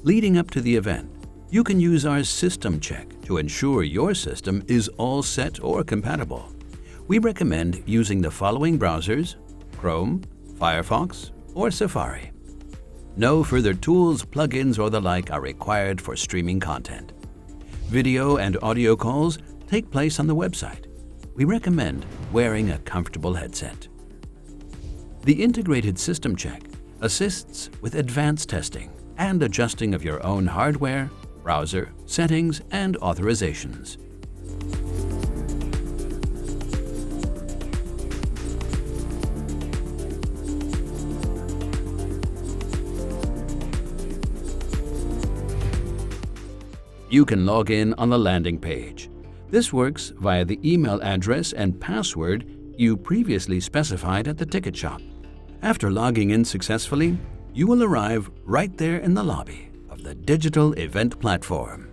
Leading up to the event, you can use our system check to ensure your system is all set or compatible. We recommend using the following browsers: Chrome, Firefox, or Safari. No further tools, plugins, or the like are required for streaming content. Video and audio calls take place on the website. We recommend wearing a comfortable headset. The integrated system check assists with advanced testing and adjusting of your own hardware, browser, settings, and authorizations. You can log in on the landing page. This works via the email address and password you previously specified at the ticket shop. After logging in successfully, you will arrive right there in the lobby of the digital event platform.